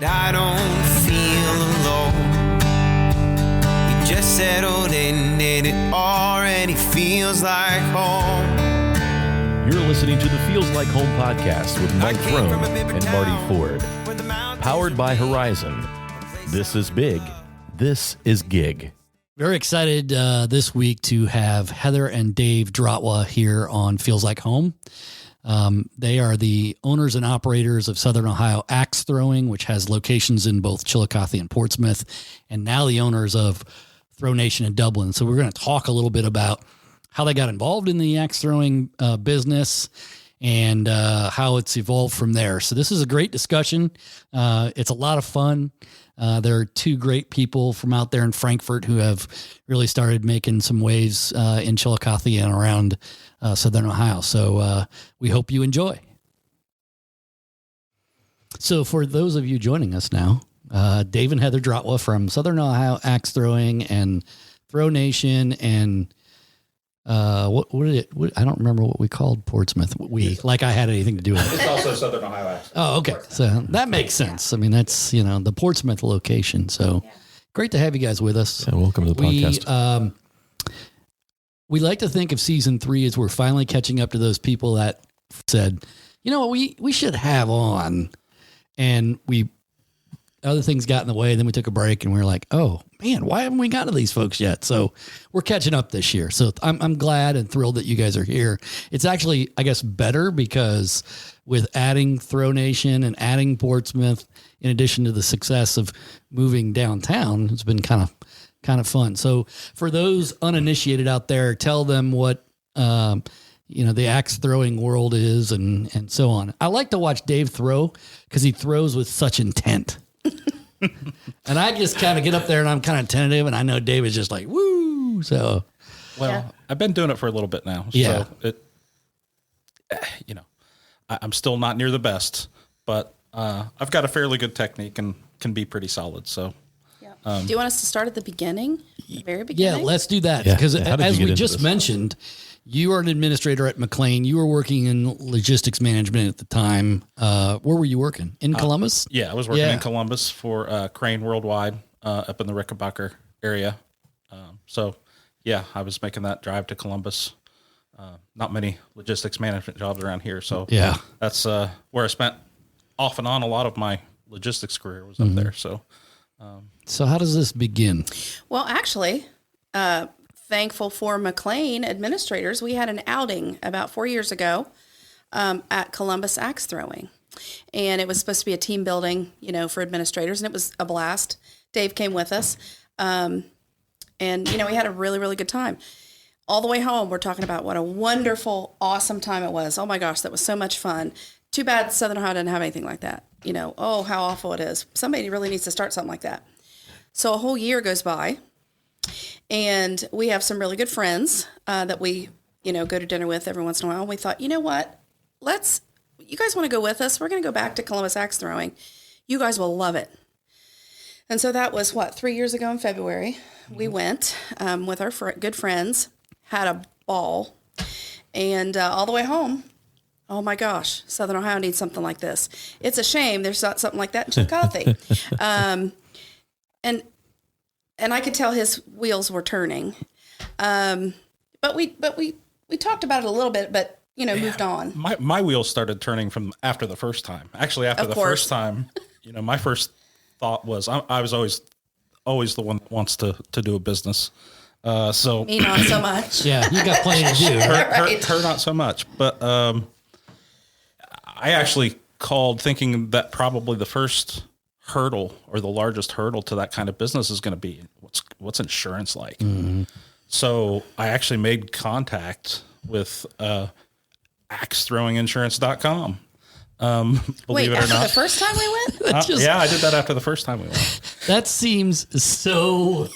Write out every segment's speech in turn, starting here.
I don't feel alone. We just settled in and it already feels like home. You're listening to the Feels Like Home podcast with Mike Throne and Marty Ford. Powered by Horizon. This is big. This is gig. Very excited this week to have Heather and Dave Dratwa here on Feels Like Home. They are the owners and operators of Southern Ohio Axe Throwing, which has locations in both Chillicothe and Portsmouth, and now the owners of Throw Nation in Dublin. So we're going to talk a little bit about how they got involved in the axe throwing business and how it's evolved from there. So this is a great discussion. It's a lot of fun. There are two great people from out there in Frankfurt who have really started making some waves in Chillicothe and around Southern Ohio. So we hope you enjoy. So for those of you joining us now, Dave and Heather Dratwa from Southern Ohio Axe Throwing and Throw Nation and what I don't remember what we called Portsmouth. Like I had anything to do with it. It's also Southern Ohio Axe. Oh, okay. So that makes sense. I mean, that's, the Portsmouth location. So great to have you guys with us. And welcome to the podcast. We like to think of season 3 as we're finally catching up to those people that said, we should have on, and other things got in the way. Then we took a break and we were like, oh man, why haven't we gotten to these folks yet? So we're catching up this year. So I'm glad and thrilled that you guys are here. It's actually, I guess, better because with adding Throw Nation and adding Portsmouth, in addition to the success of moving downtown, it's been kind of fun. So for those uninitiated out there, tell them what, the axe throwing world is and so on. I like to watch Dave throw because he throws with such intent. And I just kind of get up there and I'm kind of tentative, and I know Dave is just like, woo. So, I've been doing it for a little bit now. Yeah. So I'm still not near the best, but I've got a fairly good technique and can be pretty solid. So, do you want us to start at the beginning? The very beginning? Yeah, let's do that. Because as we just mentioned, you are an administrator at McLean. You were working in logistics management at the time. Where were you working? In Columbus? Yeah, I was working in Columbus for Crane Worldwide up in the Rickenbacker area. I was making that drive to Columbus. Not many logistics management jobs around here. So that's where I spent off and on a lot of my logistics career was up there. So how does this begin? Well, actually, thankful for McLean administrators, we had an outing about 4 years ago at Columbus Axe Throwing. And it was supposed to be a team building, for administrators, and it was a blast. Dave came with us. And we had a really, really good time. All the way home, we're talking about what a wonderful, awesome time it was. Oh my gosh, that was so much fun. Too bad Southern Ohio didn't have anything like that. Oh, how awful it is. Somebody really needs to start something like that. So a whole year goes by. And we have some really good friends that we, go to dinner with every once in a while. And we thought, you know what? You guys want to go with us? We're going to go back to Columbus Axe Throwing. You guys will love it. And so that was 3 years ago in February. We went with our good friends, had a ball, and all the way home, oh my gosh, Southern Ohio needs something like this. It's a shame there's not something like that in Chillicothe. And I could tell his wheels were turning. But we talked about it a little bit, but, moved on. My wheels started turning from after the first time. Actually, after the first time, my first thought was I was always the one that wants to do a business. So me not so much. Yeah, you got plenty to do. Her not so much. But I actually called thinking that probably the first hurdle or the largest hurdle to that kind of business is going to be what's insurance like. Mm-hmm. So I actually made contact with axethrowinginsurance.com. Believe it or not. The first time we went? I did that after the first time we went. That seems so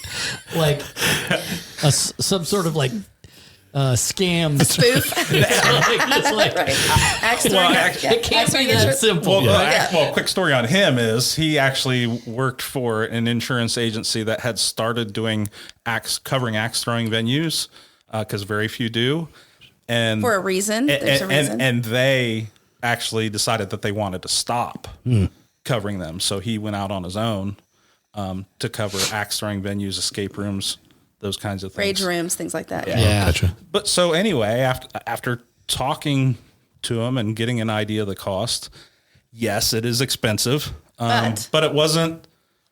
like some sort of like scam spoof. It can't be that simple. Well, quick story on him is he actually worked for an insurance agency that had started doing covering axe throwing venues because very few do, and for a reason. And they actually decided that they wanted to stop covering them. So he went out on his own to cover axe throwing venues, escape rooms, those kinds of things. Rage rooms, things like that. Yeah. Gotcha. But so anyway, after talking to him and getting an idea of the cost, yes, it is expensive, but it wasn't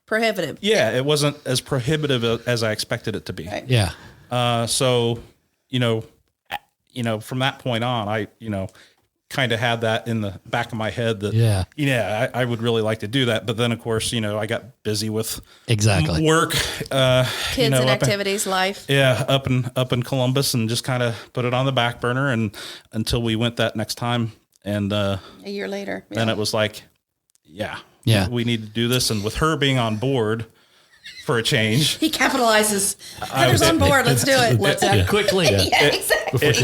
Prohibitive. Yeah, it wasn't as prohibitive as I expected it to be. Right. Yeah. So, from that point on, I, kind of had that in the back of my head that, I would really like to do that. But then, of course, I got busy with Exactly. work, Kids and activities, life. up in Columbus, and just kind of put it on the back burner and until we went that next time. And A year later. then it was like, we need to do this. And with her being on board for a change, He capitalizes. Heather's on board. Let's do it. Let's act quickly. Yeah, exactly. it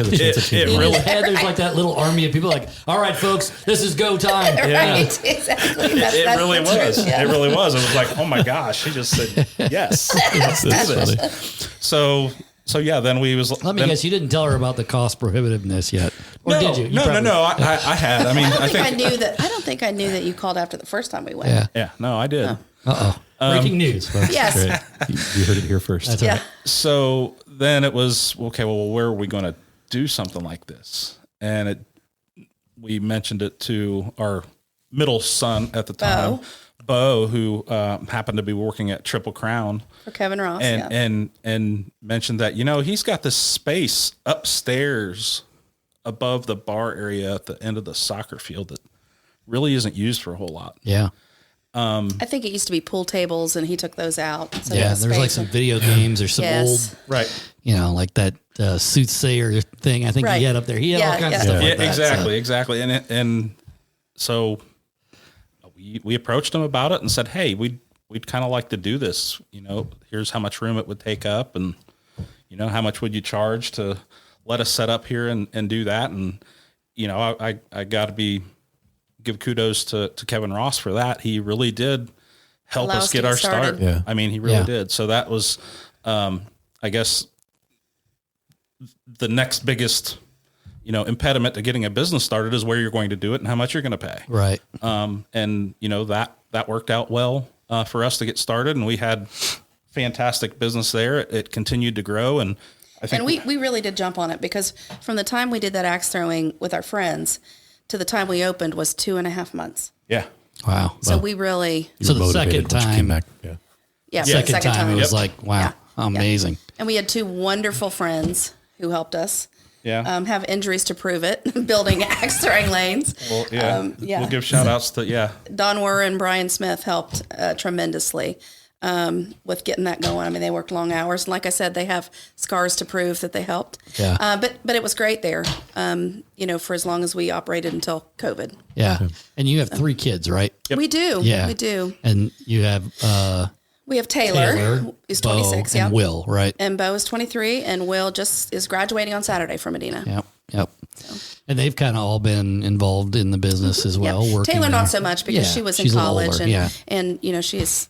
In really, his head, there's like that little army of people like, all right, folks, this is go time. Right. Exactly. it really the truth. was. Yeah. It really was. It was like, oh my gosh, she just said yes. Let's do this. So yeah, then we was. Let me guess, you didn't tell her about the cost prohibitiveness yet, or No, did you? no. I had. I mean, I think I knew that. I don't think I knew that you called after the first time we went. Yeah. Yeah, no, I did. Breaking news. Folks. Yes. You heard it here first. That's Yeah. right. So then it was okay. Well, where are we going to do something like this? And we mentioned it to our middle son at the time, Bo, who happened to be working at Triple Crown. For Kevin Ross. And mentioned that, he's got this space upstairs above the bar area at the end of the soccer field that really isn't used for a whole lot. Yeah. I think it used to be pool tables, and he took those out. So Yeah. there's There's like space. some video games or some Yes. Right. old, like that soothsayer thing. I think Right. he had up there. He had all Yeah, kinds yeah. of stuff Yeah, like that. exactly. And so we approached him about it and said, hey, we'd kind of like to do this. Here's how much room it would take up, and how much would you charge to let us set up here and do that? And I got to give kudos to Kevin Ross for that. He really did help Allow us us get to our get started. start. Yeah. I mean, he really Yeah. did. So that was, I guess, the next biggest, impediment to getting a business started is where you're going to do it and how much you're going to pay. Right. And that worked out well for us to get started, and we had fantastic business there. It continued to grow, and I think And we really did jump on it, because from the time we did that axe throwing with our friends to the time we opened was 2.5 months. yeah. Wow. So we really, So the Motivated second once you came time, back. Yeah. yeah, for second the second time, it was Yep. like, wow, Yeah. amazing. And we had 2 wonderful friends who helped us Yeah. have injuries to prove it, building axe throwing lanes. Well, yeah. yeah. We'll give shout outs to, Don Werr and Brian Smith helped tremendously with getting that going. I mean, they worked long hours. And like I said, they have scars to prove that they helped. Yeah. But it was great there, for as long as we operated until COVID. Yeah. And you have 3 kids, right? We do. Yeah. We do. And you have We have Taylor, Taylor, who's Bo, 26, and Will, right? And Bo is 23, and Will just is graduating on Saturday from Medina. Yep. And they've kind of all been involved in the business as well. Yeah. Working Taylor there. not so much, because Yeah, she was in she's a little college, older, and yeah. and she's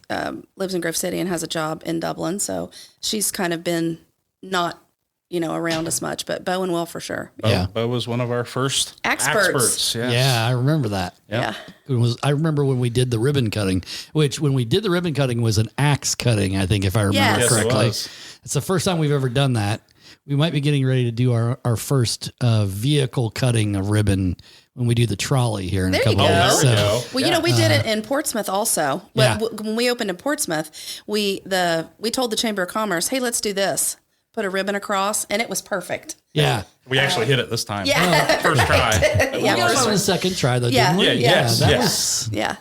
lives in Grove City and has a job in Dublin, so she's kind of been not around as much. But Bo and Will for sure. Yeah. Bo was one of our first Experts. Yes. Yeah, I remember that. Yeah. I remember when we did the ribbon cutting, which when we did the ribbon cutting was an axe cutting, I think, if I remember Yes. Yes, it correctly. was. It's the first time we've ever done that. We might be getting ready to do our first vehicle cutting of ribbon when we do the trolley here in There a you couple go. of weeks. There we So, go. Well, we did it in Portsmouth also. Yeah. When we opened in Portsmouth, we told the Chamber of Commerce, hey, let's do this. Put a ribbon across, and it was perfect. yeah. We actually hit it this time. Yeah. First try. Yeah, We got first it on one. the second try though, Yeah. didn't we? Yeah, yes, that yes. was, Yeah.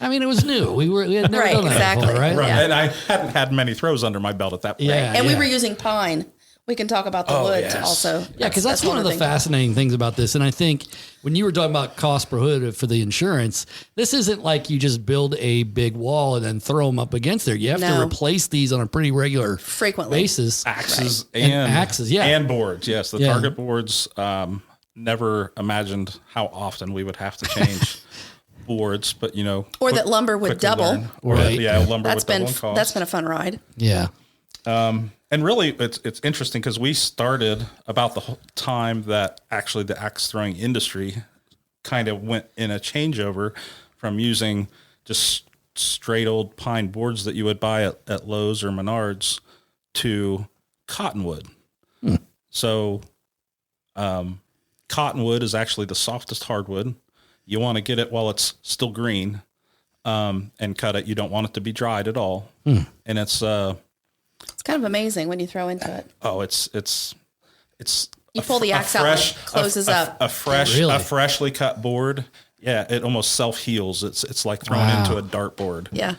I mean, it was new. We had never Right, done that exactly. before, right? Right. Yeah. And I hadn't had many throws under my belt at that point. Yeah. And we were using pine. We can talk about the wood yes. also. Yeah, because that's one of the things. fascinating things about this. And I think when you were talking about cost prohibitive for the insurance, this isn't like you just build a big wall and then throw them up against there. You have to No. replace these on a pretty regular Frequently. basis. Axes And and axes, yeah. and boards. Yes, the Yeah. target boards. Never imagined how often we would have to change boards, but Or that lumber would quickly double. learn. Or Right. lumber That's would been double in cost. that's been a fun ride. Yeah. And really, it's interesting because we started about the whole time that actually the axe throwing industry kind of went in a changeover from using just straight old pine boards that you would buy at Lowe's or Menards to cottonwood. So cottonwood is actually the softest hardwood. You want to get it while it's still green and cut it. You don't want it to be dried at all. And it's kind of amazing when you throw into it. Oh, it's You pull the axe out and it closes up. A freshly cut board. Yeah, it almost self heals. It's like throwing into a dartboard. Yeah.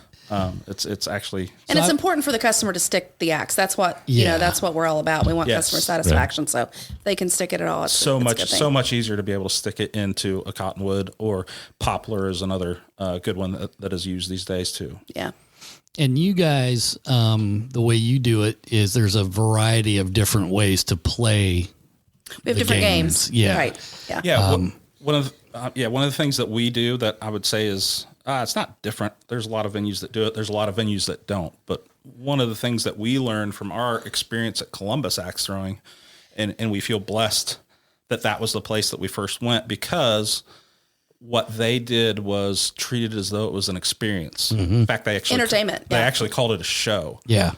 It's actually, and it's important for the customer to stick the axe. That's what that's what we're all about. We want customer satisfaction, so they can stick it at all. It's so much easier to be able to stick it into a cottonwood, or poplar is another good one that is used these days too. Yeah. And you guys, the way you do it is there's a variety of different ways to play. We have different games. Yeah. Right. Yeah. Yeah. One of the things that we do that I would say is, it's not different. There's a lot of venues that do it. There's a lot of venues that don't. But one of the things that we learned from our experience at Columbus Axe Throwing, and we feel blessed that was the place that we first went, because what they did was treat it as though it was an experience. In fact, they actually entertainment. They actually called it a show. Yeah.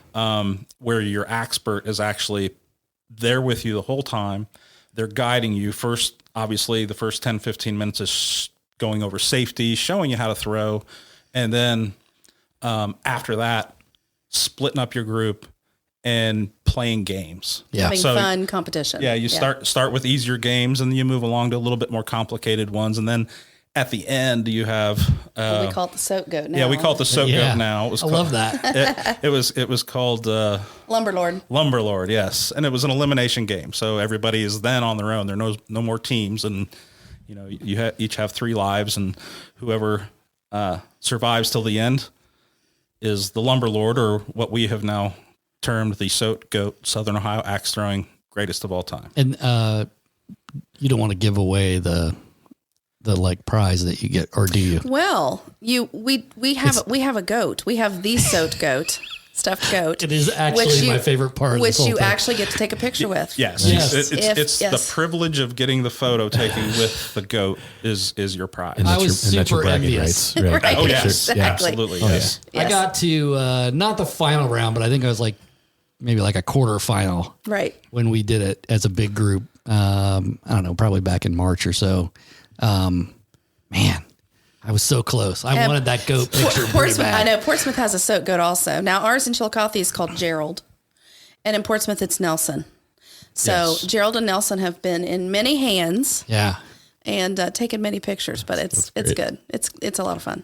Where your expert is actually there with you the whole time. They're guiding you first. Obviously, the first 10, 15 minutes is going over safety, showing you how to throw. And then after that, splitting up your group and playing games. Yeah. Having fun competition. Yeah, you start with easier games, and then you move along to a little bit more complicated ones. And then at the end, you have... we call it the SOAT goat now. Yeah, we call it the SOAT goat now. I love that. It was called... Lumberlord, yes. And it was an elimination game. So everybody is then on their own. There are no more teams, and you each have 3 lives, and whoever survives till the end is the Lumberlord, or what we have now termed the SOAT goat, Southern Ohio axe throwing greatest of all time. And you don't want to give away the prize that you get, or do you? Well, we have a goat. We have the SOAT goat. Stuffed goat. It is actually my favorite part of this whole which you thing. actually get to take a picture with. Yes. It's the privilege of getting the photo taken with the goat is your prize. I was super envious. Right. Oh, yes. Exactly. Yeah, absolutely. Oh, yes. Yeah. I got to not the final round, but I think I was maybe a quarter final. Right. When we did it as a big group. I don't know, probably back in March or so. Man, I was so close. I wanted that goat picture pretty bad. I know Portsmouth has a SOAT goat also. Now ours in Chillicothe is called Gerald, and in Portsmouth it's Nelson. So Gerald and Nelson have been in many hands. Yeah. And taken many pictures, but it's good. It's a lot of fun.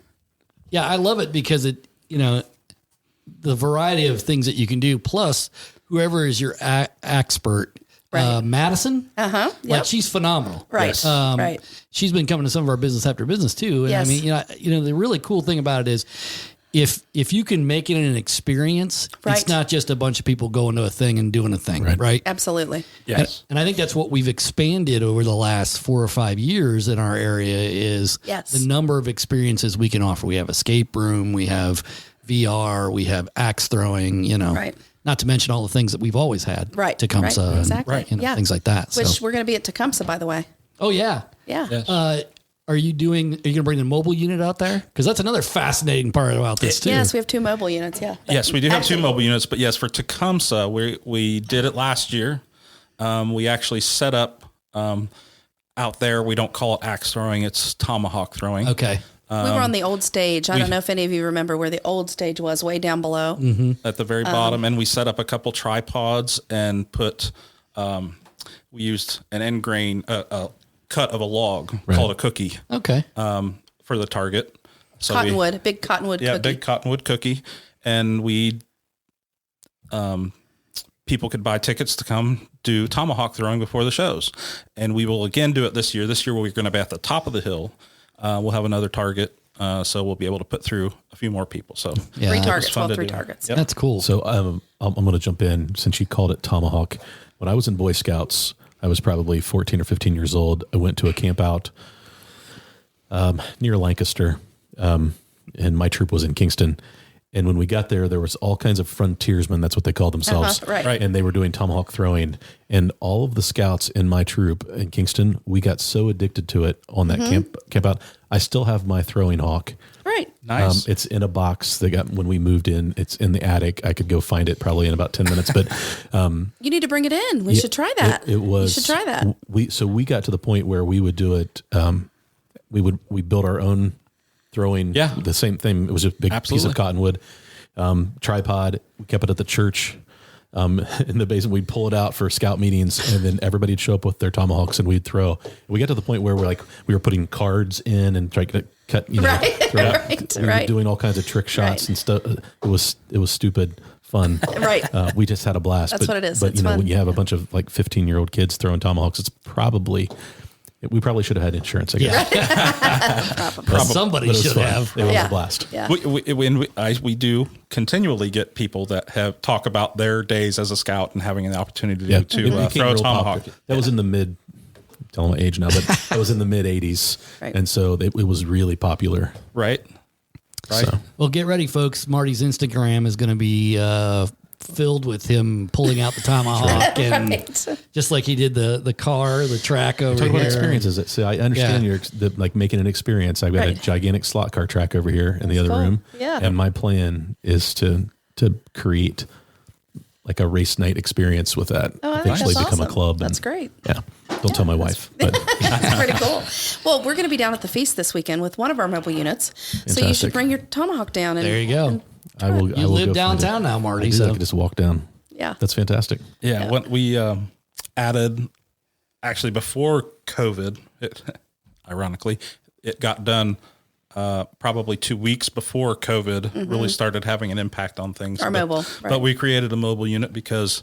Yeah, I love it because it the variety of things that you can do, plus whoever is your expert. Right. Madison. Yep. She's phenomenal. Right. Right. She's been coming to some of our business after business too. And yes. I mean, the really cool thing about it is if you can make it an experience, it's not just a bunch of people going to a thing and doing a thing. Right. Absolutely. Yes. And I think that's what we've expanded over the last 4 or 5 years in our area is the number of experiences we can offer. We have escape room, we have VR, we have axe throwing, Right. Not to mention all the things that we've always had. Tecumseh. Right. Exactly. And things like that. Which we're going to be at Tecumseh, by the way. Oh, yeah. Yeah. Yes. Are you going to bring the mobile unit out there? Because that's another fascinating part about this, too. Yes, we have 2 mobile units, yeah. Yes, we do have 2 mobile units, but yes, for Tecumseh, we did it last year. We actually set up out there. We don't call it axe throwing, it's tomahawk throwing. Okay. We were on the old stage. I don't know if any of you remember where the old stage was, way down below. At the very bottom. And we set up a couple tripods and put, we used an end grain, a cut of a log called a cookie. Okay. For the target. So big cottonwood cookie. Yeah, big cottonwood cookie. And people could buy tickets to come do tomahawk throwing before the shows. And we will again do it this year. This year we're going to be at the top of the hill. We'll have another target, so we'll be able to put through a few more people. So 3 targets, 3 targets. Yep. That's cool. So I'm going to jump in since you called it tomahawk. When I was in Boy Scouts, I was probably 14 or 15 years old. I went to a camp out near Lancaster, and my troop was in Kingston. And when we got there, there was all kinds of frontiersmen. That's what they called themselves. Right. And they were doing tomahawk throwing. And all of the scouts in my troop in Kingston, we got so addicted to it on that camp out. I still have my throwing hawk. Right. Nice. It's in a box they got when we moved in. It's in the attic. I could go find it probably in about 10 minutes, but you need to bring it in. We should try that. It was. You should try that. We got to the point where we would do it. We built our own throwing. Yeah. The same thing. It was a big piece of cottonwood, tripod. We kept it at the church. In the basement, we'd pull it out for scout meetings, and then everybody'd show up with their tomahawks, and we'd throw. We got to the point where we were putting cards in and trying to cut. We were doing all kinds of trick shots and stuff. It was stupid fun. Right. We just had a blast. That's what it is. But It's you know, fun. when you have a bunch of like 15-year-old kids throwing tomahawks, we probably should have had insurance, I guess. Somebody But it was should fun. have. It was Yeah. a blast. Yeah. We do continually get people that talk about their days as a scout and having an opportunity Yeah. to It became throw a real tomahawk. popular. That was in the mid, tell my age now, but that was in the mid 80s. Right. And so it was really popular. Right. So Well, get ready, folks. Marty's Instagram is going to be filled with him pulling out the tomahawk and just like he did the car, the track over talk here. about experiences. So I understand Yeah. like making an experience. I've got a Right. gigantic slot car track over here in the other cool. room. Yeah. And my plan is to create like a race night experience with that. Oh, I think Eventually that's become a awesome. club. That's and, great. Yeah. Don't tell my wife. But That's pretty cool. Well, we're going to be down at the feast this weekend with one of our mobile units. So you should Fantastic. bring your tomahawk down. And, There you go. I will. You I will live go downtown now, Marty. I do. I So can just walk down. Yeah. That's fantastic. Yeah. When we added, actually before COVID, ironically, it got done probably 2 weeks before COVID really started having an impact on things. Our mobile, But right. we created a mobile unit because,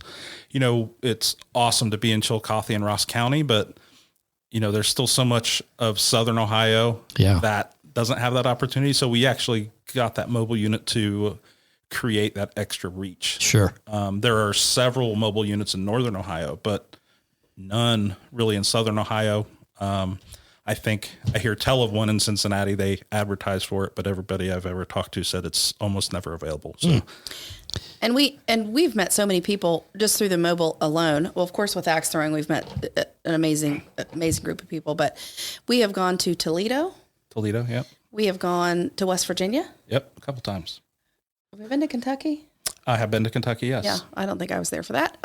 you know, it's awesome to be in Chillicothe and Ross County, but, you know, there's still so much of Southern Ohio Yeah. that doesn't have that opportunity. So we actually got that mobile unit to create that extra reach. sure. There are several mobile units in Northern Ohio, but none really in Southern Ohio. I think I hear tell of one in Cincinnati. They advertise for it, but everybody I've ever talked to said it's almost never available. So And we've met so many people just through the mobile alone. Well, of course, with axe throwing, we've met an amazing group of people. But we have gone to Toledo. Toledo, yep, We have gone to West Virginia. a couple times. Have we been to Kentucky? I have been to Kentucky, yes. Yeah, I don't think I was there for that.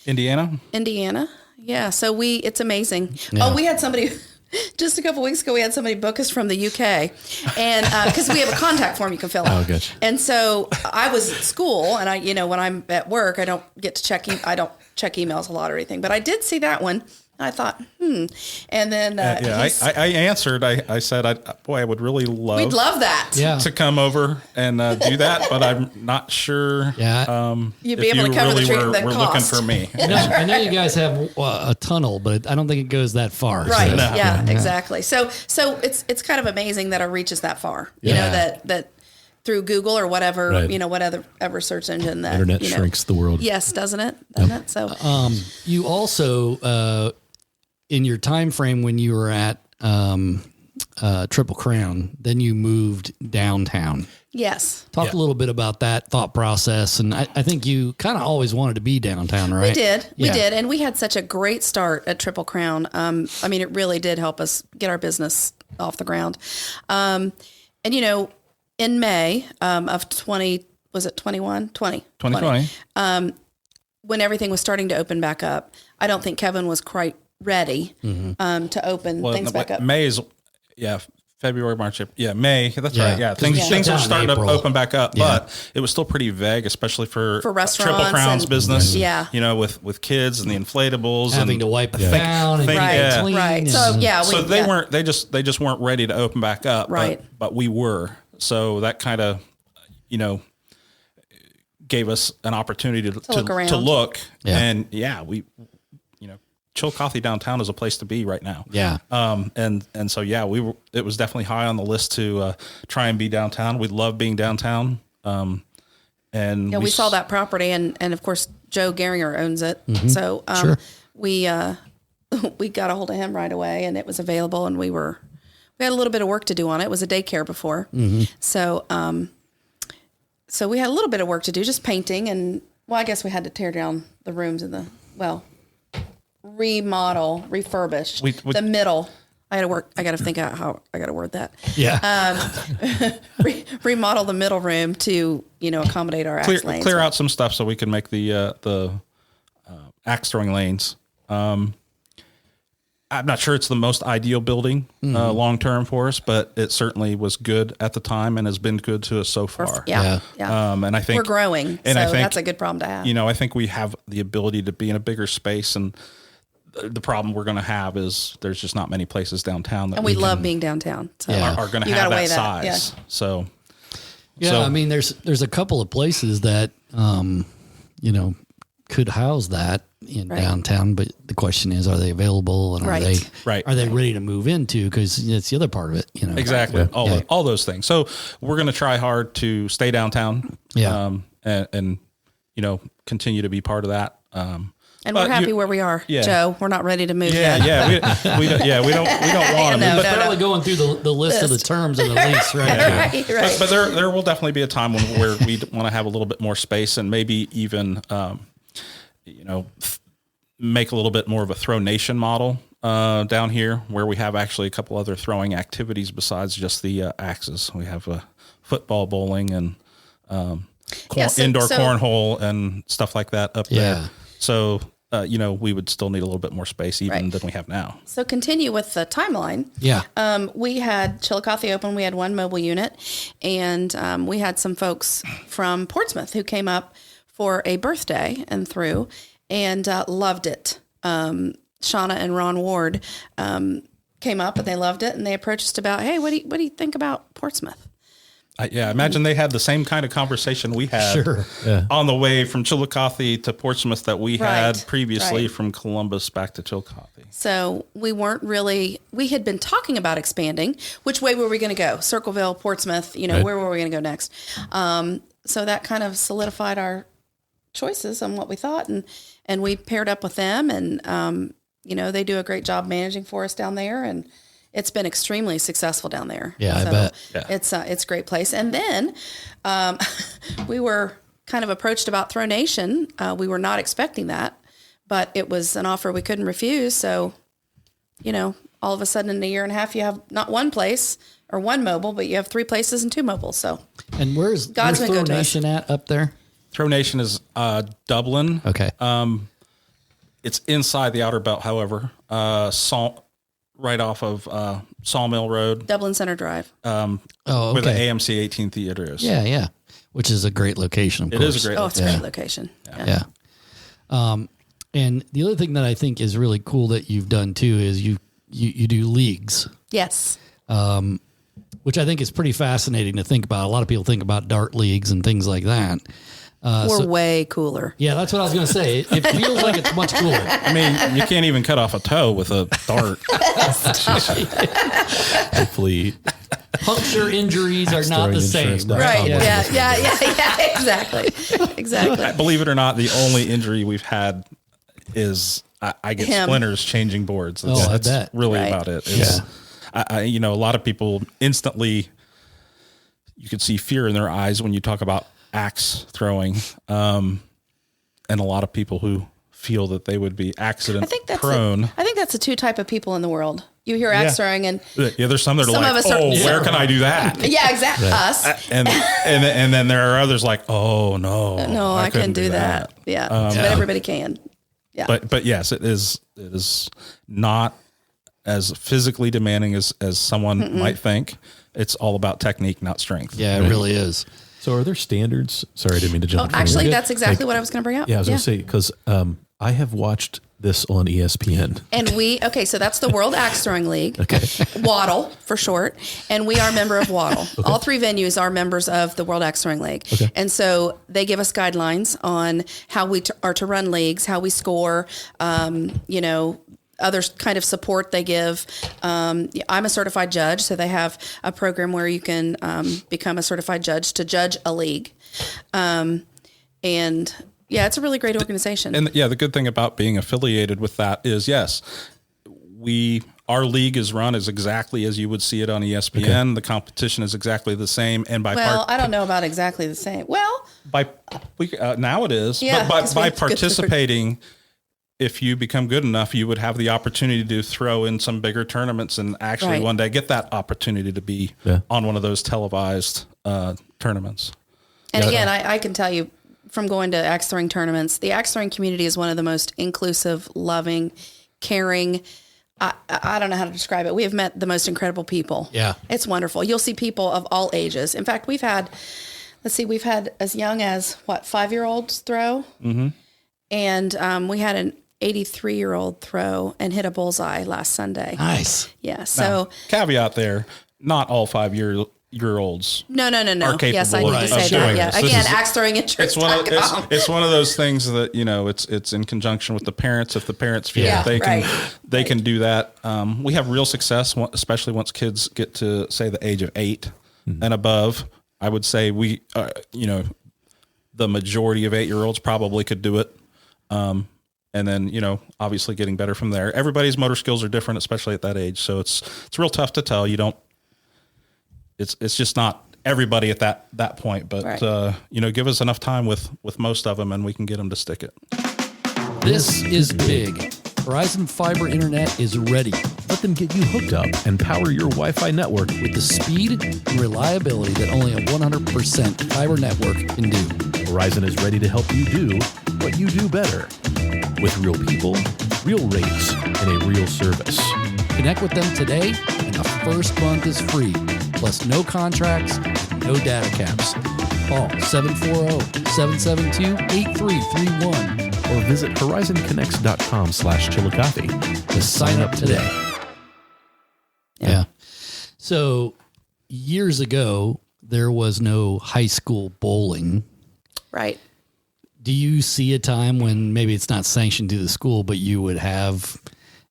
Indiana, Indiana. Yeah, so it's amazing. Oh, we had somebody just a couple weeks ago. We had somebody book us from the UK, and because we have a contact form you can fill out. Oh, gotcha. And so I was at school, and when I'm at work, I don't get to check. I don't check emails a lot or anything, but I did see that one. And I thought, and then I answered. I said, I would really we'd love that. Yeah. to come over and do that, but I'm not sure. Yeah. You'd if be able to you cover really the were looking cost. for me. I know you guys have a tunnel, but I don't think it goes that far. Right. So- Yeah, exactly. So it's kind of amazing that our reach is that far. You know, that through Google or whatever, Right. whatever search engine that Internet shrinks the world. Yes, doesn't it? Doesn't it? So You also, in your time frame when you were at Triple Crown, then you moved downtown. yes. Talk a little bit about that thought process. And I think you kind of always wanted to be downtown, right? We Yeah. did. And we had such a great start at Triple Crown. I mean, it really did help us get our business off the ground. And, in May of 20, was it 21? 20. 2020. When everything was starting to open back up, I don't think Kevin was quite ready to open things back up. May is, February, March, April. May. That's Yeah. right. Yeah, 'Cause we things shut were down in starting to April. open back up, Yeah. but it was still pretty vague, especially for restaurants Triple Crown's and- business. Yeah. with kids and the inflatables, Having and to wipe it down and think- get it yeah. clean. Right. and- So, yeah. So they weren't. They just weren't ready to open back up. Right. But we were. So that kind of, gave us an opportunity to look around. look. Yeah. And we, Chillicothe downtown is a place to be right now. Yeah. And so it was definitely high on the list to try and be downtown. We love being downtown. And we saw that property, and of course Joe Geringer owns it. So Sure. we got a hold of him right away, and it was available, and we had a little bit of work to do on it. It was a daycare before, so so we had a little bit of work to do, just painting. And, well, I guess we had to tear down the rooms remodel, refurbish the middle. I got to think out how I got to word that. Yeah. Remodel the middle room to, accommodate our axe lanes. Clear out some stuff so we can make the axe throwing lanes. I'm not sure it's the most ideal building long term for us, but it certainly was good at the time and has been good to us so far. Yeah. And I think we're growing, and so I think, that's a good problem to have. I think we have the ability to be in a bigger space, and the problem we're going to have is there's just not many places downtown that and we love being downtown. So are going to have that size. Yeah. So, I mean, there's a couple of places that, could house that in downtown, but the question is, are they available, and are they ready to move into? Because it's the other part of it, Exactly. All those things. So we're going to try hard to stay downtown. Yeah. And continue to be part of that. And we're happy where we are, Joe. We're not ready to move yet. We don't want to move. But barely going through the list of the terms of the lease, right? Right. But there will definitely be a time where we want to have a little bit more space, and maybe even make a little bit more of a Throw Nation model down here, where we have actually a couple other throwing activities besides just the axes. We have football, bowling, and indoor cornhole and stuff like that up there. So, we would still need a little bit more space even than we have now. So continue with the timeline. Yeah. We had Chillicothe open. We had one mobile unit, and we had some folks from Portsmouth who came up for a birthday and threw, and loved it. Shauna and Ron Ward came up and they loved it, and they approached us about, hey, what do you think about Portsmouth? I imagine they had the same kind of conversation we had on the way from Chillicothe to Portsmouth that we had previously from Columbus back to Chillicothe. So we had been talking about expanding. Which way were we going to go? Circleville, Portsmouth, where were we going to go next? So that kind of solidified our choices on what we thought. And we paired up with them, and, they do a great job managing for us down there, and it's been extremely successful down there. Yeah, I bet. It's a great place. And then we were kind of approached about Throw Nation. We were not expecting that, but it was an offer we couldn't refuse. So, all of a sudden in a year and a half, you have not one place or one mobile, but you have 3 places and 2 mobiles. So, and where's Throw Nation at up there? Throw Nation is Dublin. Okay. It's inside the outer belt, however. Right off of Sawmill Road. Dublin Center Drive. Where the AMC 18 Theater is. Yeah. Which is a great location, of course. It is a great location. It's a great location. Yeah. And the other thing that I think is really cool that you've done too is you do leagues. Yes. Which I think is pretty fascinating to think about. A lot of people think about dart leagues and things like that. We're way cooler. Yeah, that's what I was going to say. It feels like it's much cooler. I mean, you can't even cut off a toe with a dart. Hopefully, puncture injuries are not the same. Right. Yeah. Exactly. Believe it or not, the only injury we've had is I get splinters changing boards. That's really about it. A lot of people instantly, you could see fear in their eyes when you talk about axe throwing, and a lot of people who feel that they would be accident prone. I think that's the 2 type of people in the world. You hear axe throwing, and there's some that are like, where can I do that? Yeah, exactly. Right. Us, and then there are others like, oh no, I couldn't do that. Yeah, but everybody can. Yeah, but yes, it is not as physically demanding as someone might think. It's all about technique, not strength. Yeah, it really is. So are there standards? Sorry, I didn't mean to jump. Actually, that's exactly what I was going to bring up. Yeah, I was going to say, because I have watched this on ESPN. And so that's the World Axe Throwing League. Okay. Waddle for short. And we are a member of Waddle. Okay. All 3 venues are members of the World Axe Throwing League. Okay. And so they give us guidelines on how we are to run leagues, how we score, other kind of support they give. I'm a certified judge, so they have a program where you can become a certified judge to judge a league. And it's a really great organization. And the good thing about being affiliated with that is, yes, we our league is run as exactly as you would see it on ESPN. The competition is exactly the same. And I don't know about exactly the same. Well, now it is. Yeah, but by participating, if you become good enough, you would have the opportunity to throw in some bigger tournaments and actually one day get that opportunity to be on one of those televised tournaments. And again, I can tell you from going to axe throwing tournaments, the axe throwing community is one of the most inclusive, loving, caring. I don't know how to describe it. We have met the most incredible people. Yeah. It's wonderful. You'll see people of all ages. In fact, we've had as young as 5-year-olds throw. Mm-hmm. And we had an 83-year-old throw and hit a bullseye last Sunday. Nice. Yeah. So now, caveat there, not all 5-year-olds. No. Are capable yes, I need to say that. Yeah. Again, axe throwing insurance. It's one of those things that, it's in conjunction with the parents. If the parents feel that they can do that. We have real success, especially once kids get to say the age of 8 and above. I would say we, the majority of 8-year-olds probably could do it. And then, obviously getting better from there. Everybody's motor skills are different, especially at that age. So it's real tough to tell. It's just not everybody at that point, but give us enough time with most of them and we can get them to stick it. This is big. Horizon Fiber Internet is ready. Let them get you hooked up and power your Wi-Fi network with the speed and reliability that only a 100% fiber network can do. Horizon is ready to help you do what you do better. With real people, real rates, and a real service. Connect with them today, and the first month is free, plus no contracts, no data caps. Call 740-772-8331 or visit horizonconnects.com/Chillicothe to sign up today. Yeah. So years ago, there was no high school bowling. Right. Do you see a time when maybe it's not sanctioned to the school, but you would have,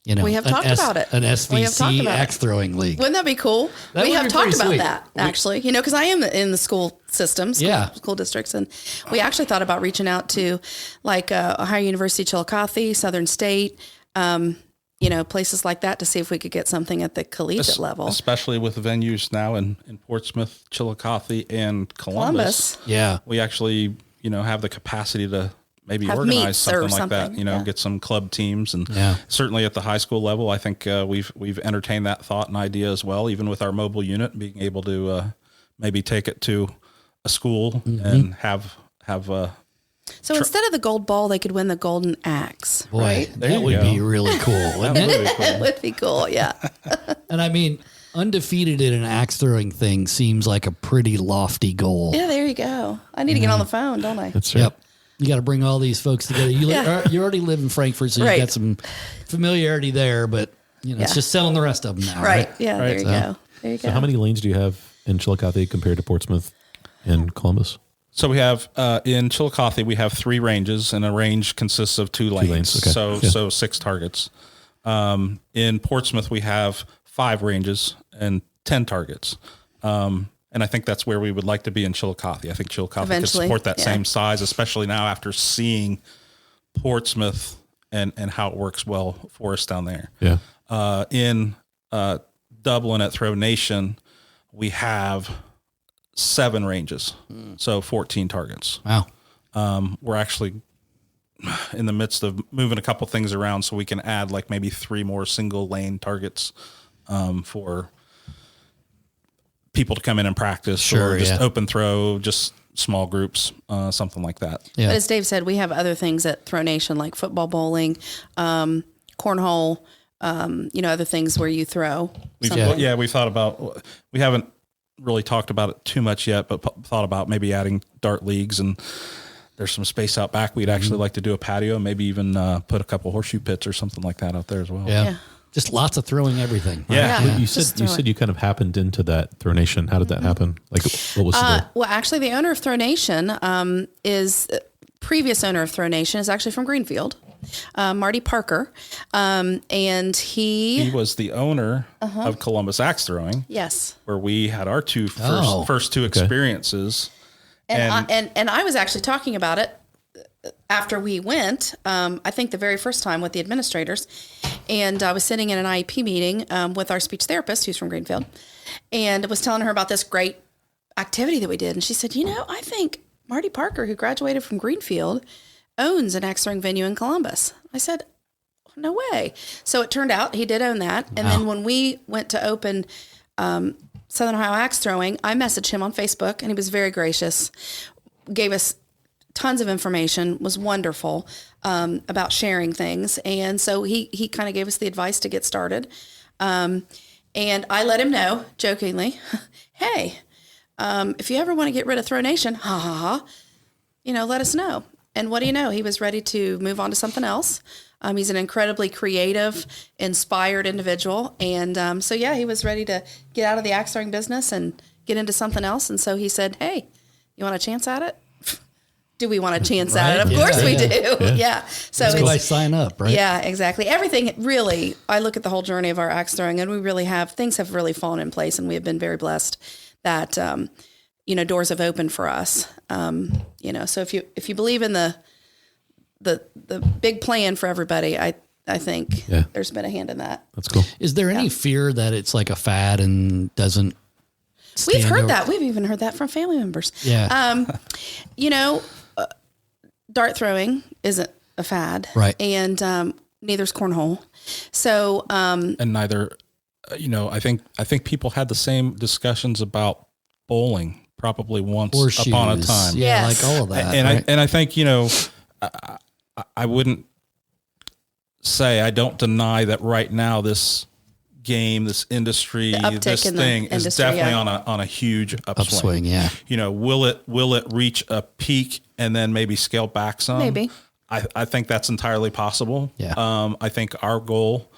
we have talked about it. An SVC axe throwing league. Wouldn't that be cool? We have talked about that actually, because I am in the school system, school districts. And we actually thought about reaching out to like Ohio University, Chillicothe, Southern State, places like that to see if we could get something at the collegiate level. Especially with venues now in Portsmouth, Chillicothe, and Columbus. Yeah. We actually, have the capacity to maybe organize something like that, get some club teams. And certainly at the high school level, I think we've entertained that thought and idea as well, even with our mobile unit, being able to maybe take it to a school and have so instead of the gold ball, they could win the golden axe. Boy, right? That would be really cool. It would be cool, yeah. And I mean, undefeated in an axe throwing thing seems like a pretty lofty goal. Yeah, there you go. I need to get on the phone, don't I? That's right. Yep. You got to bring all these folks together. You already live in Frankfurt, so you got some familiarity there, but it's just selling the rest of them now. Right. Yeah, there you go. There you go. So how many lanes do you have in Chillicothe compared to Portsmouth and Columbus? So we have in Chillicothe, we have 3 ranges, and a range consists of 2 lanes. Okay. So 6 targets. In Portsmouth, we have 5 ranges and 10 targets. And I think that's where we would like to be in Chillicothe. I think Chillicothe could support that same size, especially now after seeing Portsmouth and how it works well for us down there. Yeah. In Dublin at Throw Nation, we have 7 ranges, so 14 targets. Wow. We're actually in the midst of moving a couple things around so we can add like maybe 3 more single lane targets for people to come in and practice, or just open throw, just small groups, something like that. Yeah. But as Dave said, we have other things at Throw Nation like football, bowling, cornhole, other things where you throw. We've thought about, we haven't really talked about it too much yet, but thought about maybe adding dart leagues, and there's some space out back. We'd actually like to do a patio, maybe even put a couple horseshoe pits or something like that out there as well. Yeah. Just lots of throwing everything. Right? Yeah. You said you kind of happened into that Throw Nation. How did that happen? Like, what was well, actually the owner of Throw Nation previous owner of Throw Nation is actually from Greenfield. Marty Parker, and he was the owner of Columbus Axe Throwing. Yes, where we had our first two experiences. And I was actually talking about it after we went, I think the very first time with the administrators, and I was sitting in an IEP meeting with our speech therapist, who's from Greenfield, and was telling her about this great activity that we did. And she said, I think Marty Parker, who graduated from Greenfield, owns an axe throwing venue in Columbus. I said, no way. So it turned out he did own that. And then when we went to open Southern Ohio Axe Throwing, I messaged him on Facebook, and he was very gracious, gave us tons of information, was wonderful about sharing things. And so he kind of gave us the advice to get started. And I let him know, jokingly, hey, if you ever want to get rid of Throw Nation, let us know. And what do you know? He was ready to move on to something else. He's an incredibly creative, inspired individual. And he was ready to get out of the axe throwing business and get into something else. And so he said, hey, you want a chance at it? Do we want a chance at it? Of course we do. Yeah. So that's why I sign up, right? Yeah, exactly. Everything really, I look at the whole journey of our axe throwing, and we really have, things have really fallen in place, and we have been very blessed that, doors have opened for us. So if you believe in the big plan for everybody, I think there's been a hand in that. That's cool. Is there any fear that it's like a fad and doesn't? We've heard that. We've even heard that from family members. Yeah. Dart throwing isn't a fad, right? And neither's cornhole. So and neither, I think people had the same discussions about bowling probably once upon a time. Yeah, like all of that. And I think I wouldn't say, I don't deny that right now this game, this industry, this thing is definitely on a huge upswing. Yeah. Will it reach a peak and then maybe scale back some? Maybe. I think that's entirely possible. Yeah. I think our goal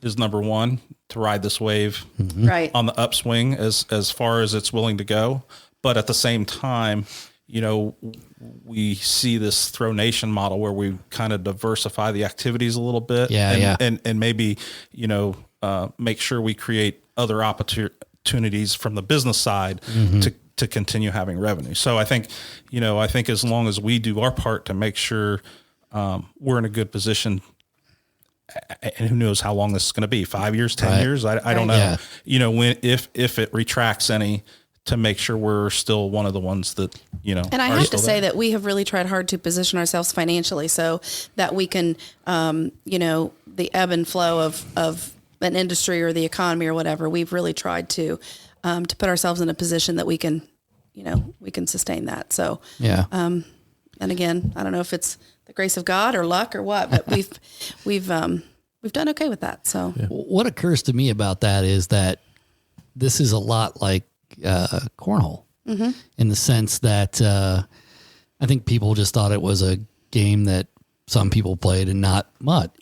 is, number one, to ride this wave right on the upswing as far as it's willing to go. But at the same time, we see this Throw Nation model where we kind of diversify the activities a little bit, and maybe make sure we create other opportunities from the business side to continue having revenue. So I think as long as we do our part to make sure we're in a good position, and who knows how long this is going to be, 5 years, 10 years, I don't know. When if it retracts any, to make sure we're still one of the ones that, And I have to say that we have really tried hard to position ourselves financially so that we can, the ebb and flow of an industry or the economy or whatever, we've really tried to put ourselves in a position that we can sustain that. So, and again, I don't know if it's the grace of God or luck or what, but we've done okay with that. So what occurs to me about that is that this is a lot like cornhole in the sense that I think people just thought it was a game that some people played and not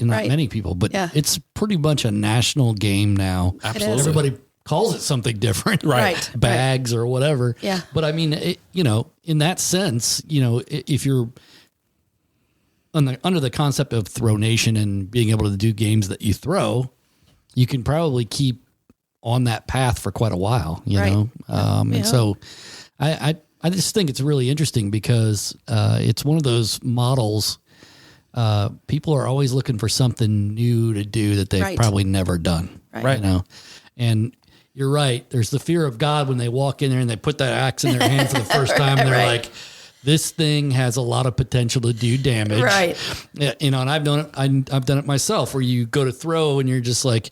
many people, but it's pretty much a national game now. Absolutely. Everybody calls it something different, right? Bags or whatever. Yeah. But I mean, in that sense, if you're under the concept of Throw Nation and being able to do games that you throw, you can probably keep on that path for quite a while, you know? And so I just think it's really interesting because it's one of those models. People are always looking for something new to do that they've probably never done. Right. And you're right. There's the fear of God when they walk in there and they put that axe in their hand for the first time and they're like, this thing has a lot of potential to do damage. Right. And I've done it. I've done it myself where you go to throw and you're just like,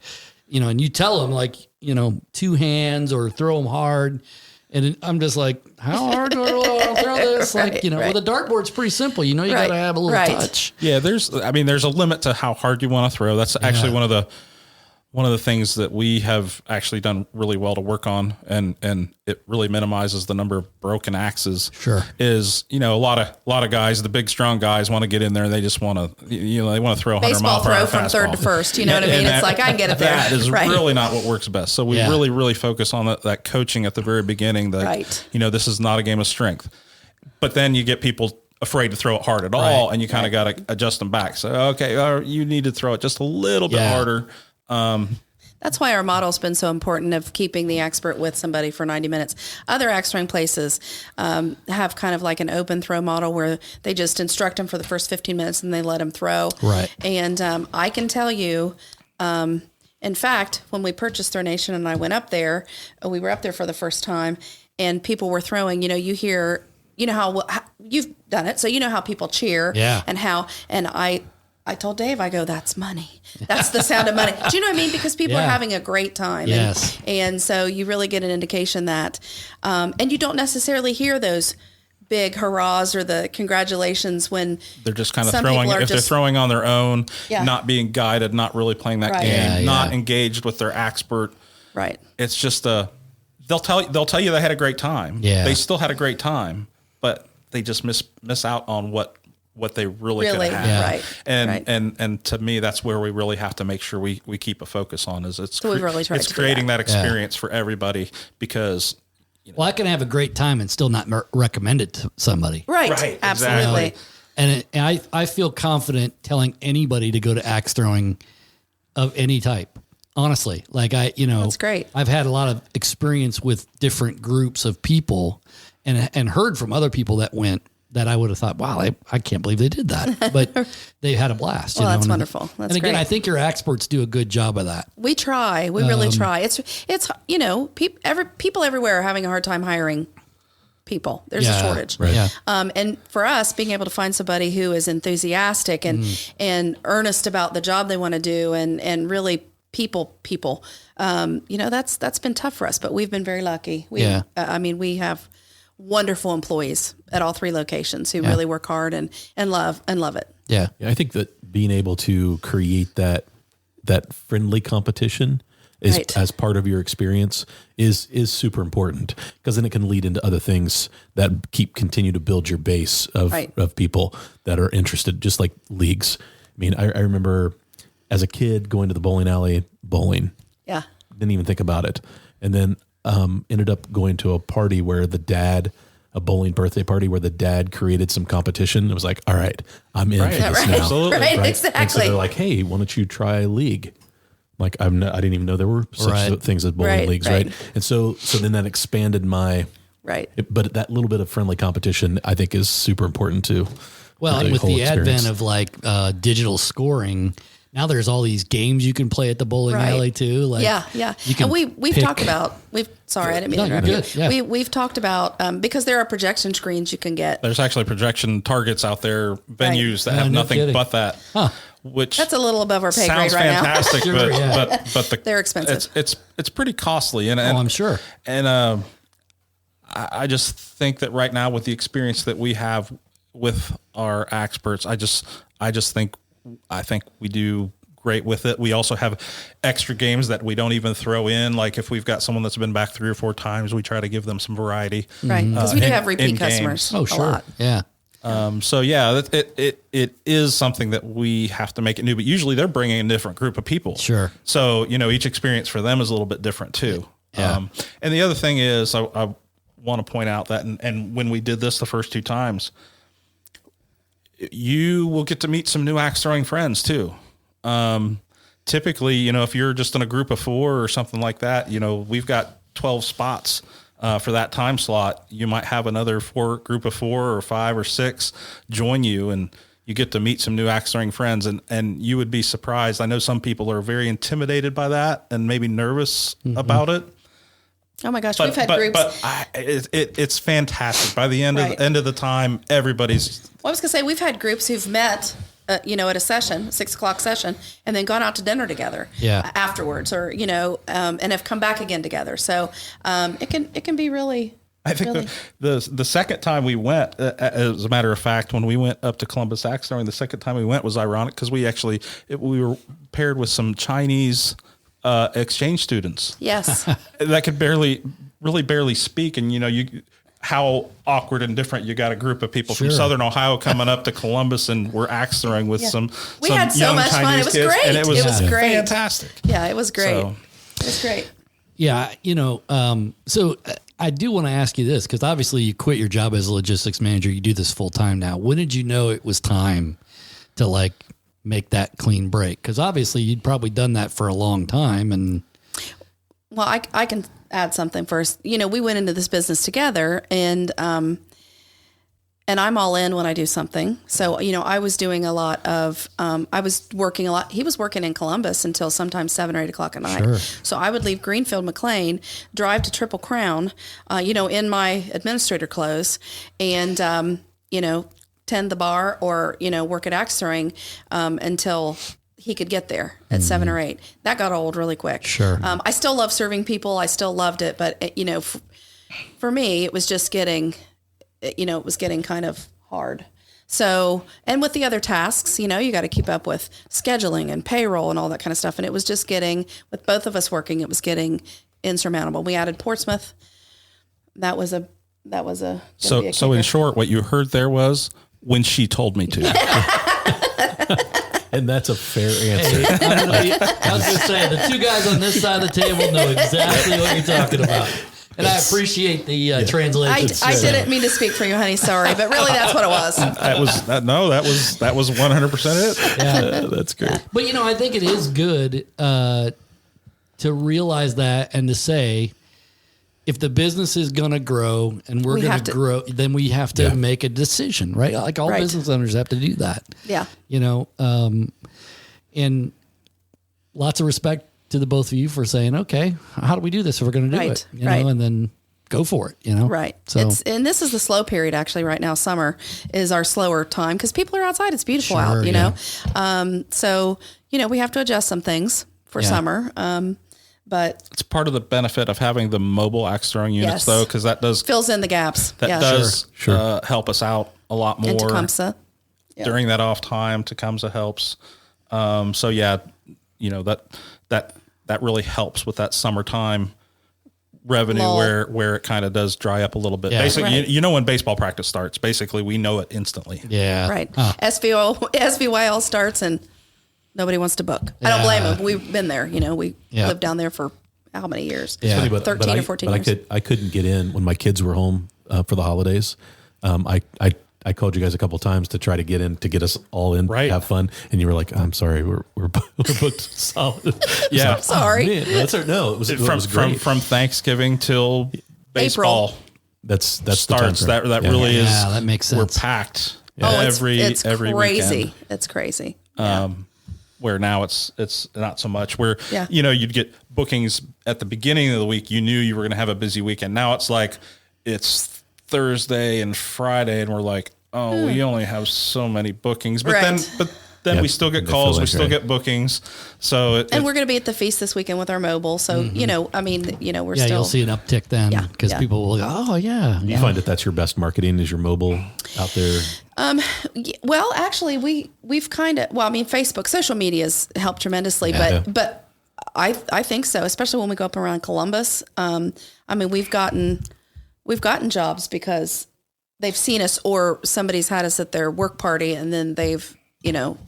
and you tell them like, 2 hands or throw them hard. And I'm just like, how hard do I throw this? Well, the dartboard's pretty simple. You got to have a little touch. Yeah, there's a limit to how hard you want to throw. That's actually one of the things that we have actually done really well to work on, and it really minimizes the number of broken axes. Sure. Is, a lot of guys, the big strong guys, want to get in there and they just want to, they want to throw 100 mile per hour throw from third to first. You know what I mean? It's like, I can get it there. That is really not what works best. So we really focus on that coaching at the very beginning that, this is not a game of strength. But then you get people afraid to throw it hard at all, and you kind of got to adjust them back. So, okay, you need to throw it just a little bit harder. That's why our model's been so important of keeping the expert with somebody for 90 minutes. Other axe throwing places have kind of like an open throw model where they just instruct them for the first 15 minutes and they let them throw. Right. And I can tell you, in fact, when we purchased Throw Nation and I went up there, we were up there for the first time and people were throwing, you hear, how you've done it. So you know how people cheer and I told Dave, I go, that's money. That's the sound of money. Do you know what I mean? Because people are having a great time. Yes. And so you really get an indication that, and you don't necessarily hear those big hurrahs or the congratulations when they're just kind of throwing, if they're throwing on their own, not being guided, not really playing that game, not engaged with their expert. Right. It's just they'll tell you they had a great time. Yeah. They still had a great time, but they just miss out on what they really could have. Yeah. Right. And to me, that's where we really have to make sure we keep a focus on it's creating that experience for everybody because well, I can have a great time and still not recommend it to somebody. Right. Absolutely. Exactly. And I feel confident telling anybody to go to axe throwing of any type. Honestly, like that's great. I've had a lot of experience with different groups of people and heard from other people that went that I would have thought, wow, I can't believe they did that, but they had a blast. Well, that's wonderful. That's and again, great. I think your experts do a good job of that. We try. We really try. It's people everywhere are having a hard time hiring people. There's a shortage. Right. Yeah. And for us, being able to find somebody who is enthusiastic and earnest about the job they want to do and really people, that's been tough for us, but we've been very lucky. We have wonderful employees at all 3 locations who really work hard and love it. Yeah. I think that being able to create that friendly competition is as part of your experience is super important because then it can lead into other things that continue to build your base of people that are interested, just like leagues. I mean, I remember as a kid going to the bowling alley, bowling. Yeah. Didn't even think about it. And then ended up going to a party where a bowling birthday party where the dad created some competition. It was like, all right, I'm in for this now. Absolutely. Right, exactly. And so they're like, hey, why don't you try league? Like I didn't even know there were such things as bowling leagues. Right. And so then that expanded my, but that little bit of friendly competition I think is super important too. Well, and with the advent of like digital scoring, now there's all these games you can play at the bowling alley too. Like and we've talked about sorry, I didn't mean to interrupt you. Yeah. We've talked about because there are projection screens you can get. There's actually projection targets out there, venues that have nothing but that. Huh. Which that's a little above our pay grade right now. Sounds fantastic, but they're expensive. It's pretty costly, and I'm sure. And I just think that right now with the experience that we have with our experts, I think we do great with it. We also have extra games that we don't even throw in. Like if we've got someone that's been back 3 or 4 times, we try to give them some variety. Right. Because we do have repeat customers. Oh, sure. A lot. Yeah. It is something that we have to make it new, but usually they're bringing a different group of people. Sure. So, each experience for them is a little bit different too. Yeah. And the other thing is I want to point out that, and when we did this the first 2 times, you will get to meet some new axe throwing friends too. Typically, if you're just in a group of 4 or something like that, we've got 12 spots for that time slot. You might have another group of 4 or 5 or 6 join you, and you get to meet some new axe throwing friends, and you would be surprised. I know some people are very intimidated by that and maybe nervous about it. Oh my gosh, we've had groups. But it's fantastic. By the end of the time, everybody's. Well, I was gonna say we've had groups who've met, at a session, 6:00 session, and then gone out to dinner together. Afterwards, or and have come back again together. So it can be really. I think the second time we went, as a matter of fact, when we went up to Columbus Axe Throwing, the second time we went was ironic because we were paired with some Chinese exchange students. Yes. That could barely speak. And, how awkward and different. You got a group of people from Southern Ohio coming up to Columbus, and we're axe throwing with some had so young much Chinese fun. It was kids, great. and it was great. fantastic. Yeah, it was great. It was great. Yeah. So I do want to ask you this, because obviously you quit your job as a logistics manager. You do this full time now. When did you know it was time to make that clean break? Because obviously you'd probably done that for a long time, and Well, I can add something first. You know, we went into this business together, and I'm all in when I do something. So, you know, I was doing a lot of, I was working a lot. He was working in Columbus until sometimes 7 or 8 o'clock at night. Sure. So I would leave Greenfield McLean, drive to Triple Crown, you know, in my administrator clothes, and, you know, tend the bar or, you know, work at axe throwing until he could get there at 7 or 8. That got old really quick. Sure. I still love serving people. I still loved it. But, you know, for me, it was just getting, you know, it was getting kind of hard. So, and with the other tasks, you know, you got to keep up with scheduling and payroll and all that kind of stuff. And it was just getting, with both of us working, it was getting insurmountable. We added Portsmouth. That was a So in short, what you heard there was when she told me to. And that's a fair answer. Hey, I was going to say, the two guys on this side of the table know exactly what you're talking about. And I appreciate the translation. I didn't mean to speak for you, honey. Sorry, but really, that's what it was. That was 100% it. Yeah, That's great. but you know, I think it is good to realize that and to say, if the business is going to grow and we're going to grow, then we have to make a decision, right? Like all business owners have to do that. Yeah. You know, and lots of respect to the both of you for saying, okay, how do we do this if we're going to do it? You know, and then go for it, you know? Right. So, and this is the slow period actually right now. Summer is our slower time because people are outside. It's beautiful out, you know? So, you know, we have to adjust some things for summer. But it's part of the benefit of having the mobile axe throwing units though, because that does fills in the gaps. That does help us out a lot more. And Tecumseh. During that off time, Tecumseh helps. So yeah, you know, that really helps with that summertime revenue where it kind of does dry up a little bit. Basically, you know, when baseball practice starts, basically we know it instantly. Yeah. Right. SVYL starts and nobody wants to book. I don't blame them. We've been there. You know, we lived down there for how many years? Yeah. Funny, 13 or 14 years. I couldn't get in when my kids were home for the holidays. I called you guys a couple of times to try to get in, to get us all in, have fun. And you were like, I'm sorry, we're booked solid. Yeah. I'm sorry. Oh, it was great. From Thanksgiving till baseball. April. That's starts. The time frame. That really is. Yeah, that makes sense. We're packed every crazy. Weekend. It's crazy. Where now it's not so much where, you know, you'd get bookings at the beginning of the week. You knew you were going to have a busy weekend. Now it's like, it's Thursday and Friday and we're like, oh, we only have so many bookings, but then we still get calls. We still get bookings. So, and we're going to be at the feast this weekend with our mobile. So, you know, I mean, you know, we're still, you'll see an uptick then because people will go, oh yeah. You find that's your best marketing is your mobile out there. Well, actually we've kind of, I mean, Facebook, social media has helped tremendously, but I think so, especially when we go up around Columbus. I mean, we've gotten jobs because they've seen us or somebody's had us at their work party and then they've, you know,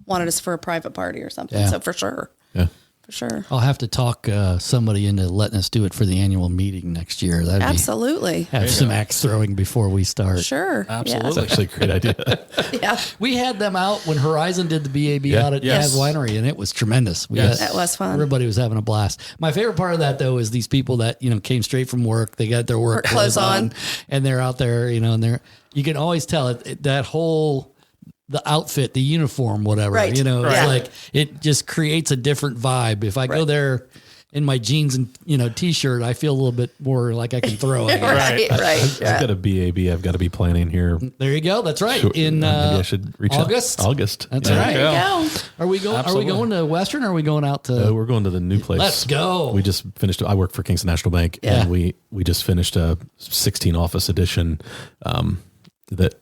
wanted us for a private party or something. Yeah. So for sure. Yeah. For sure. I'll have to talk somebody into letting us do it for the annual meeting next year. Absolutely. Have some axe throwing before we start. Sure. Absolutely. That's actually a great idea. Yeah. We had them out when Horizon did the BAB out at Jazz Winery, and it was tremendous. That was fun. Everybody was having a blast. My favorite part of that, though, is these people that, you know, came straight from work. They got their work clothes on, and they're out there, you know, and you can always tell that whole, the outfit, the uniform, whatever, you know, it's like, it just creates a different vibe. If I go there in my jeans and, you know, t-shirt, I feel a little bit more like I can throw it. Right. I've got a BAB. I've got to be planning here. There you go. That's right. In maybe I should reach August. August. That's right. There you go. Are we going to Western or are we going out to? We're going to the new place. Let's go. We just finished. I work for Kingston National Bank and we just finished a 16 office edition, that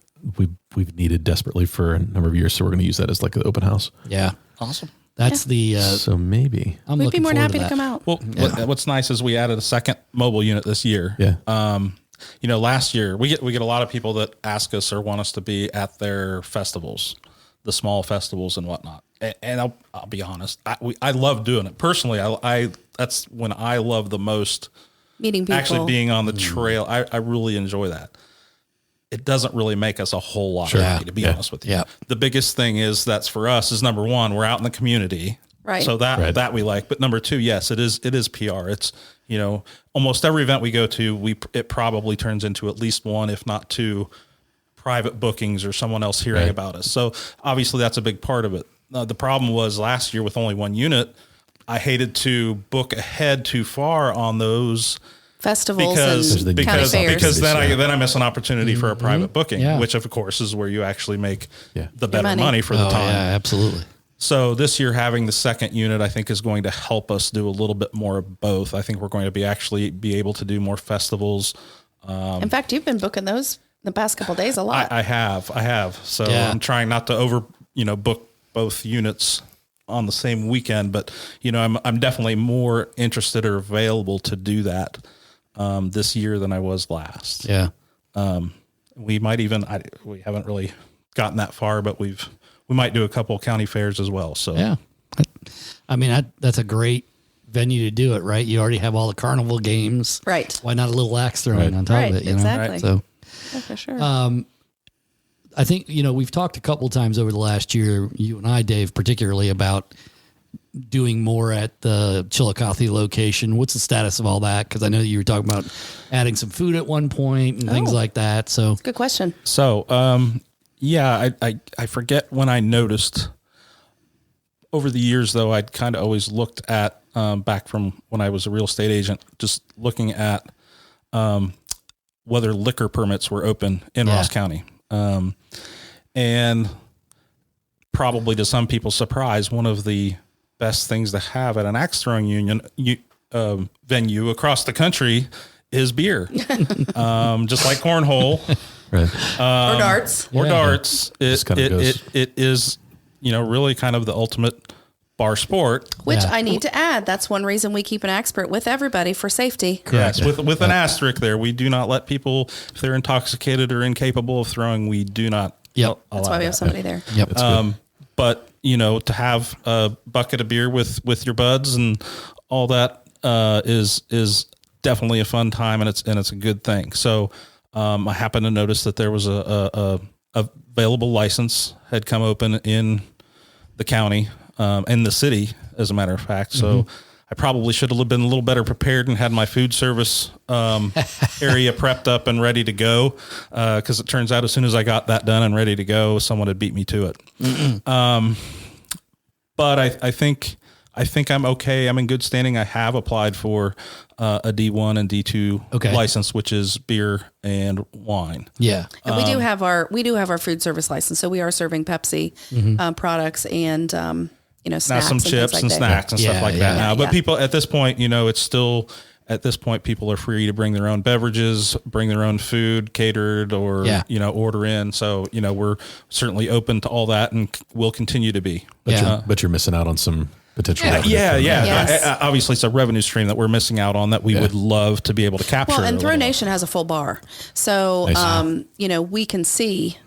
we've needed desperately for a number of years. So we're going to use that as like an open house. Yeah. Awesome. That's the, so maybe we'd be more than happy to come out. Well, what's nice is we added a second mobile unit this year. Yeah. You know, last year we get a lot of people that ask us or want us to be at their festivals, the small festivals and whatnot. And I'll be honest, I love doing it personally. That's when I love the most, meeting people, actually being on the trail. I really enjoy that. It doesn't really make us a whole lot of money, to be honest with you. Yeah. The biggest thing is that's for us is number one, we're out in the community Right. So that we like. But number two, yes, it is PR. It's, almost every event we go to, it probably turns into at least one, if not two, private bookings or someone else hearing about us. So obviously that's a big part of it. The problem was last year with only one unit, I hated to book ahead too far on those festivals and county fairs. Because then I miss an opportunity for a private booking, which of course is where you actually make the better money for the time. Yeah, absolutely. So this year having the second unit, I think, is going to help us do a little bit more of both. I think we're going to be able to do more festivals. In fact, you've been booking those the past couple of days a lot. I have. So I'm trying not to book both units on the same weekend, but I'm definitely more interested or available to do that this year than I was last. Yeah. We might even, we haven't really gotten that far, but we might do a couple of county fairs as well. So yeah, I mean, that's a great venue to do it, right? You already have all the carnival games. Right. Why not a little axe throwing on top of it? Exactly. So yeah, for sure. I think, we've talked a couple of times over the last year, you and I, Dave, particularly about doing more at the Chillicothe location. What's the status of all that? Because I know that you were talking about adding some food at one point and things like that. So good question. So, I forget when I noticed over the years, though, I'd kind of always looked at, back from when I was a real estate agent, just looking at whether liquor permits were open in Ross County. And probably to some people's surprise, one of the best things to have at an axe throwing venue across the country is beer. Just like cornhole. Right. Or darts. Darts. It is, really kind of the ultimate bar sport. Which I need to add, that's one reason we keep an expert with everybody for safety. Yes, with an asterisk there. We do not let people, if they're intoxicated or incapable of throwing, we do not allow That's why we have somebody there. Yep. But, to have a bucket of beer with your buds and all that is definitely a fun time, and it's a good thing. So I happened to notice that there was a available license had come open in the county, in the city, as a matter of fact. So I probably should have been a little better prepared and had my food service area prepped up and ready to go. Because it turns out as soon as I got that done and ready to go, someone had beat me to it. But I think I'm okay. I'm in good standing. I have applied for a D1 and D2 license, which is beer and wine. Yeah. And we do have our food service license. So we are serving Pepsi products and snacks. Now some chips and snacks and stuff like that now. But people at this point, it's still at this point, people are free to bring their own beverages, bring their own food catered or, order in. So, we're certainly open to all that and will continue to be. But you're missing out on some potential. Yes. Obviously, it's a revenue stream that we're missing out on that we would love to be able to capture. Well, and Throw Nation has a full bar. So, we can see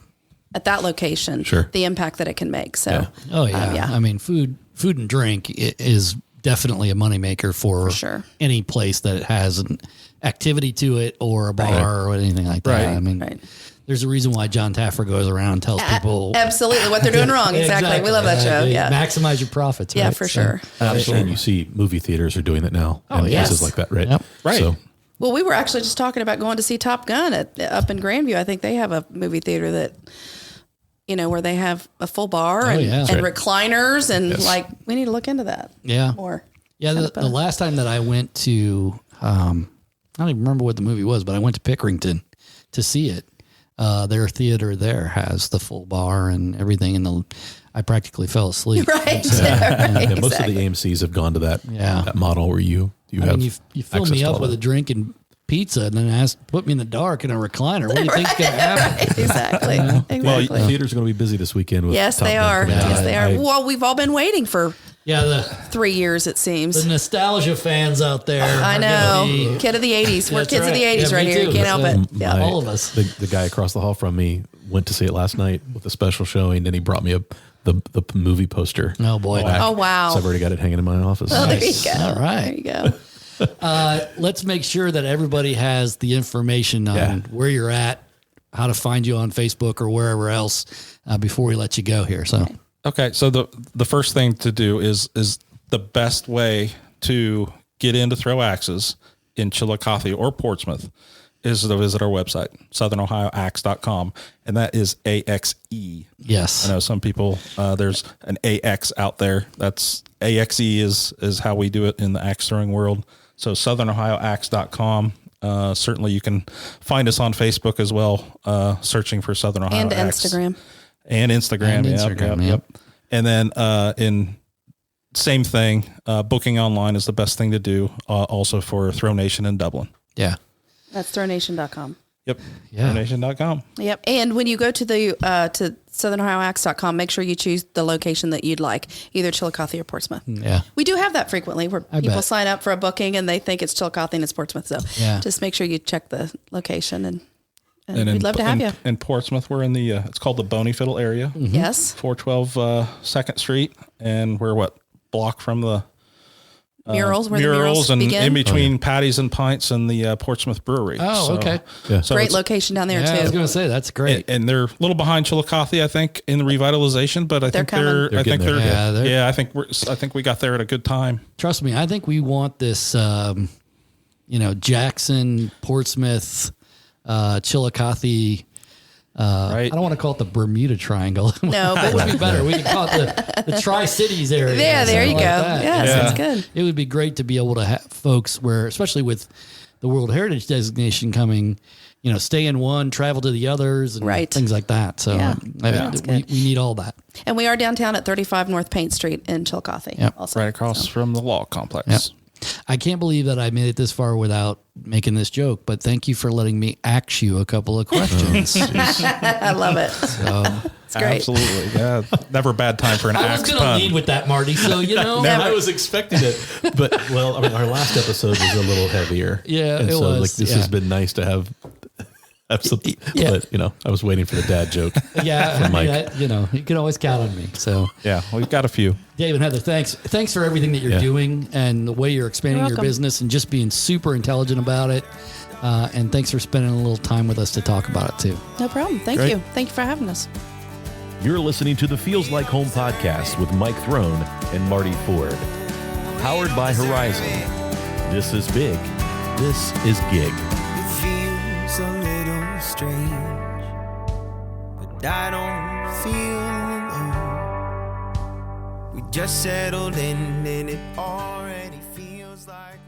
at that location the impact that it can make. So, I mean, food and drink is definitely a moneymaker for any place that has an activity to it or a bar or anything like that. I mean, there's a reason why John Taffer goes around and tells people absolutely what they're doing wrong. Exactly. We love that show. Yeah. Maximize your profits. Yeah, right? for sure. Absolutely. And you see movie theaters are doing that now. And places like that, right? Yep. Right. So, well, we were actually just talking about going to see Top Gun up in Grandview. I think they have a movie theater that, where they have a full bar and recliners and we need to look into that. Yeah. More. Yeah. The last time that I went to, I don't even remember what the movie was, but I went to Pickerington to see it. Their theater there has the full bar and everything, and I practically fell asleep. Right. most of the AMCs have gone to that model where you have. You fill me up with a drink and pizza, and then put me in the dark in a recliner. What do you think's going to happen? Right. Exactly. Well, theaters are going to be busy this weekend. With yes, Top they Gun are. coming out. Yes, they are. Well, we've all been waiting for 3 years, it seems. The nostalgia fans out there. I know. Kid of the 80s. We're kids of the 80s right here. You can't help it. Yeah. All of us. The guy across the hall from me went to see it last night with a special showing, and he brought me the movie poster. Oh, boy. Oh, wow. So I've already got it hanging in my office. Oh, there you go. All right. There you go. Let's make sure that everybody has the information on where you're at, how to find you on Facebook or wherever else before we let you go here. So, okay. So the first thing to do is the best way to get in to throw axes in Chillicothe or Portsmouth is to visit our website, southernohioaxe.com. And that is AXE. Yes. I know some people, there's an AX out there. That's AXE is how we do it in the axe throwing world. So southernohioaxe.com. Certainly you can find us on Facebook as well, searching for Southern Ohio And Axe. Instagram. And Instagram. Yep. And then same thing, booking online is the best thing to do, also for Throw Nation in Dublin. Yeah. That's thrownation.com. Yep. Yeah. Thrownnation.com. Yep. And when you go to the to southernohioaxe.com, make sure you choose the location that you'd like, either Chillicothe or Portsmouth. Yeah. We do have that frequently where people bet. sign up for a booking and they think it's Chillicothe and it's Portsmouth. So Yeah. just make sure you check the location and we'd love to have you. In Portsmouth, we're in the, it's called the Boney Fiddle area, Yes. 412 2nd Street. And we're block from the Murals, where the murals and begin. in between Patties and Pints and the Portsmouth Brewery. Oh, So- okay. Yeah. So Great it's- location down there Yeah, I was too. going to say that's great. And they're a little behind Chillicothe, I think, in the revitalization, but I think coming. They're I think getting they're, there. Yeah, I think we got there at a good time. Trust me, I think we want this, Jackson, Portsmouth, Chillicothe. Right. I don't want to call it the Bermuda Triangle. No, but It would be better. We could call it the Tri-Cities area. yeah, there you something go. like that. Yes, Yeah. that's good. It would be great to be able to have folks where, especially with the World Heritage designation coming, stay in one, travel to the others, and Right. things like that. So Yeah. we need all that. And we are downtown at 35 North Paint Street in Chillicothe. Yep. Also. Right across from the law complex. Yep. I can't believe that I made it this far without making this joke, but thank you for letting me ask you a couple of questions. I love it. It's great. Absolutely. Yeah. Never a bad time for an I was axe going to pun. lead with that, Marty. So, I was expecting it, but our last episode was a little heavier. Yeah, and it so was, this yeah. has been nice to have something. Yeah. But I was waiting for the dad joke. yeah, Mike. you can always count on me. So, Yeah. We've got a few. Dave and Heather, thanks for everything that you're Yeah. doing and the way you're expanding You're your welcome. business and just being super intelligent about it. And thanks for spending a little time with us to talk about it too. No problem. Thank Great. you. Thank you for having us. You're listening to the Feels Like Home podcast with Mike Throne and Marty Ford. Powered by Horizon. This is big. This is gig. It feels a little strange, but I don't feel alone. We just settled in and it already feels like